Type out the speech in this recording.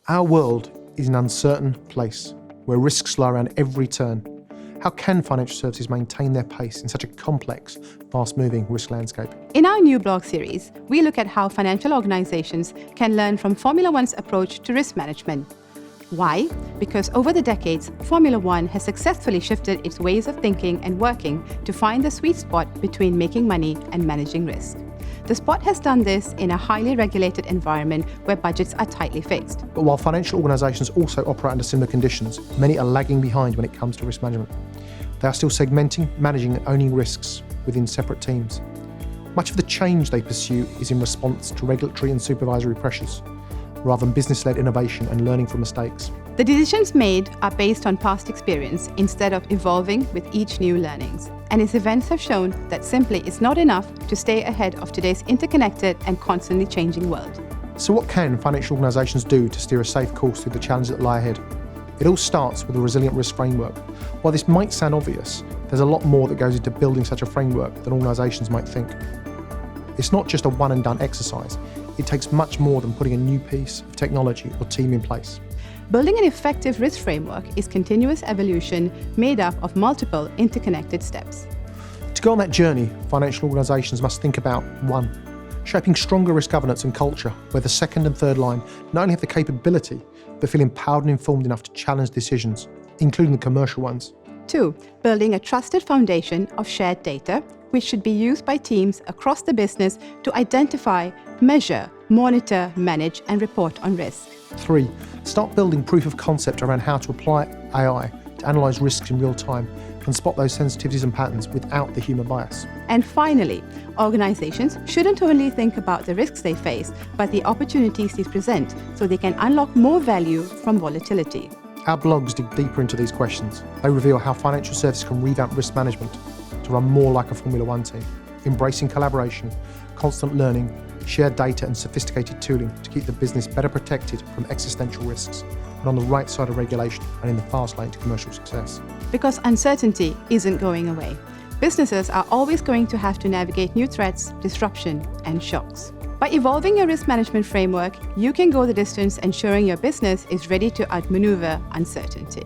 Our world is an uncertain place where risks lie around every turn. How can financial services maintain their pace in such a complex, fast-moving risk landscape? In our new blog series, we look at how financial organizations can learn from Formula One's approach to risk management. Why? Because over the decades, Formula One has successfully shifted its ways of thinking and working to find the sweet spot between making money and managing risk. The sport has done this in a highly regulated environment where budgets are tightly fixed. But while financial organisations also operate under similar conditions, many are lagging behind when it comes to risk management. They are still segmenting, managing and owning risks within separate teams. Much of the change they pursue is in response to regulatory and supervisory pressures, rather than business-led innovation and learning from mistakes. The decisions made are based on past experience instead of evolving with each new learnings. And its events have shown that simply is not enough to stay ahead of today's interconnected and constantly changing world. So what can financial organisations do to steer a safe course through the challenges that lie ahead? It all starts with a resilient risk framework. While this might sound obvious, there's a lot more that goes into building such a framework than organisations might think. It's not just a one and done exercise. It takes much more than putting a new piece of technology or team in place. Building an effective risk framework is continuous evolution made up of multiple interconnected steps. To go on that journey, financial organisations must think about 1. Shaping stronger risk governance and culture, where the second and third line not only have the capability, but feel empowered and informed enough to challenge decisions, including the commercial ones. 2. Building a trusted foundation of shared data, which should be used by teams across the business to identify, measure, monitor, manage, and report on risk. 3. Start building proof of concept around how to apply AI to analyse risks in real time and spot those sensitivities and patterns without the human bias. And finally, organizations shouldn't only think about the risks they face, but the opportunities these present so they can unlock more value from volatility. Our blogs dig deeper into these questions. They reveal how financial services can revamp risk management to run more like a Formula One team, embracing collaboration, constant learning, shared data and sophisticated tooling to keep the business better protected from existential risks and on the right side of regulation and in the fast lane to commercial success. Because uncertainty isn't going away. Businesses are always going to have to navigate new threats, disruption, and shocks. By evolving your risk management framework, you can go the distance ensuring your business is ready to outmaneuver uncertainty.